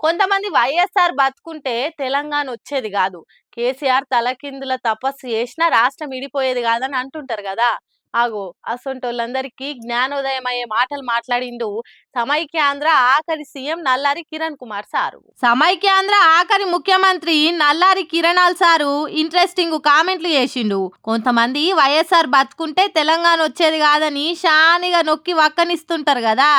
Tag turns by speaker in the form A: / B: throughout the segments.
A: కొంతమంది వైఎస్ఆర్ బతుకుంటే తెలంగాణ వచ్చేది కాదు. కేసీఆర్ తలకిందుల తపస్సు చేసినా రాష్ట్రం ఇడిపోయేది కాదని అంటుంటారు కదా. ఆగో అసొంటోళ్ళందరికీ జ్ఞానోదయం అయ్యే మాటలు మాట్లాడిండు సమైక్యాంధ్ర ఆఖరి సీఎం నల్లారి కిరణ్ కుమార్ సారు. సమైక్యాంధ్ర ఆఖరి ముఖ్యమంత్రి నల్లారి కిరణాల్ సారు ఇంట్రెస్టింగ్ కామెంట్లు చేసిండు. కొంతమంది వైఎస్ఆర్ బతుకుంటే తెలంగాణ వచ్చేది కాదని షానిగా నొక్కి వక్కనిస్తుంటారు కదా.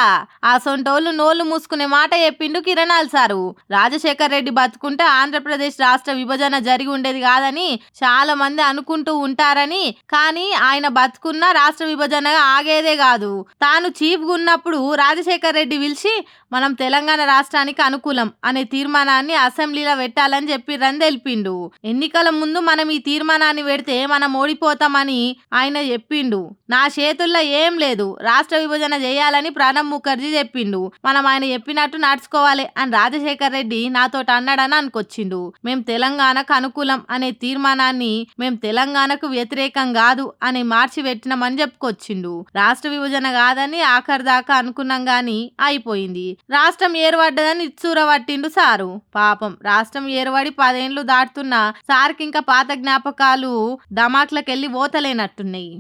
A: అసొంటోళ్ళు నోళ్లు మూసుకునే మాట చెప్పిండు కిరణాల్ సారు. రాజశేఖర్ రెడ్డి బతుకుంటే ఆంధ్రప్రదేశ్ రాష్ట్ర విభజన జరిగి ఉండేది కాదని చాలా మంది అనుకుంటూ ఉంటారని, కానీ ఆయన బతుకున్న రాష్ట్ర విభజన ఆగేదే కాదు. తాను చీఫ్ గా ఉన్నప్పుడు రాజశేఖర్ రెడ్డి పిలిచి మనం తెలంగాణ రాష్ట్రానికి అనుకూలం అనే తీర్మానాన్ని అసెంబ్లీలో పెట్టాలని చెప్పిర్రని తెలిపిండు. ఎన్నికల ముందు మనం ఈ తీర్మానాన్ని పెడితే మనం ఓడిపోతామని ఆయన చెప్పిండు. నా చేతుల్లో ఏం లేదు, రాష్ట్ర విభజన చేయాలని ప్రణబ్ ముఖర్జీ చెప్పిండు. మనం ఆయన చెప్పినట్టు నడుచుకోవాలి అని రాజశేఖర్ రెడ్డి నాతో అన్నాడని అనుకొచ్చిండు. మేం తెలంగాణకు అనుకూలం అనే తీర్మానాన్ని మేం తెలంగాణకు వ్యతిరేకం కాదు అని మార్చి పెట్టినామని చెప్పుకొచ్చిండు. రాష్ట్ర విభజన కాదని ఆఖరి దాకా అనుకున్నాం గాని అయిపోయింది. రాష్ట్రం ఏర్పడ్డదని ఇచ్చూర పట్టిండు సారు. పాపం రాష్ట్రం ఏర్పడి 10 ఏళ్లు దాటుతున్నా సార్కి ఇంకా పాత జ్ఞాపకాలు దమాక్లకెళ్ళి ఓతలేనట్టున్నాయి.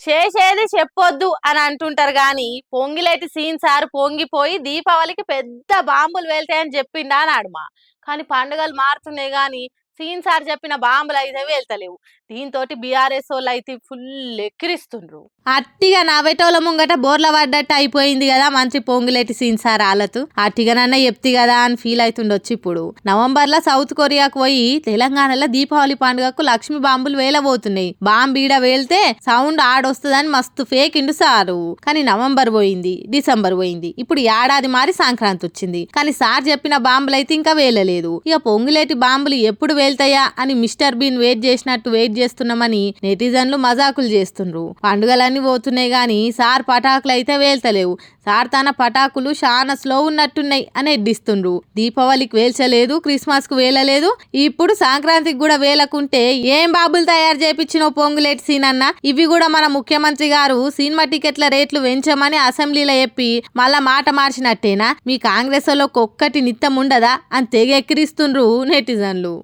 A: చేసేది చెప్పొద్దు అని అంటుంటారు గాని పొంగిలేటి సీన్ సార్ పొంగిపోయి దీపావళికి పెద్ద బాంబులు వెళ్తాయని చెప్పిండా అన్నాడుమా. కానీ పండుగలు మారుతున్నాయి గాని సీన్ సార్ చెప్పిన బాంబులు అయితే వెళ్తలేవు. దీంతో బీఆర్ఎస్ వాళ్ళు అయితే ఫుల్ ఎక్కిరిస్తుండ్రు. అట్టిగా నవ్వేటోళ్ళ ముంగట బోర్ల పడ్డట్టు అయిపోయింది కదా మంత్రి పొంగులేటి సీన్ సార్ ఆలతు. అట్టిగానన్నా చెప్తి కదా అని ఫీల్ అవుతుండొచ్చు. ఇప్పుడు నవంబర్లో సౌత్ కొరియాకు పోయి తెలంగాణలో దీపావళి పండుగకు లక్ష్మి బాంబులు వేలబోతున్నాయి. బాంబు ఈడ వేలితే సౌండ్ ఆడొస్తుందని మస్తు ఫేక్ ఇండు సారు. కానీ నవంబర్ పోయింది, డిసెంబర్ పోయింది, ఇప్పుడు ఏడాది మారి సంక్రాంతి వచ్చింది. కానీ సార్ చెప్పిన బాంబులు అయితే ఇంకా వేలలేదు. ఇక పొంగులేటి బాంబులు ఎప్పుడు వెళ్తాయా అని మిస్టర్ బీన్ వెయిట్ చేసినట్టు వెయిట్ చేస్తున్నామని నెటిజన్లు మజాకులు చేస్తుండ్రు. పండుగలన్నీ పోతున్నాయి గాని సార్ పటాకులు అయితే వేల్తలేవు. సార్ తన పటాకులు చాలా స్లో ఉన్నట్టున్నాయి అని ఎడ్డిస్తుండ్రు. దీపావళికి వేల్చలేదు, క్రిస్మస్ కు వేలలేదు, ఇప్పుడు సంక్రాంతికి కూడా వేలకుంటే ఏం బాబులు తయారు చేపించిన పొంగులేటి సీనన్న. ఇవి కూడా మన ముఖ్యమంత్రి గారు సినిమా టికెట్ల రేట్లు పెంచమని అసెంబ్లీలో చెప్పి మళ్ళా మాట మార్చినట్టేనా? మీ కాంగ్రెస్ వాళ్ళకి ఒక్కటి నిత్తం ఉండదా అని తెగెక్కిరిస్తుండ్రు నెటిజన్లు.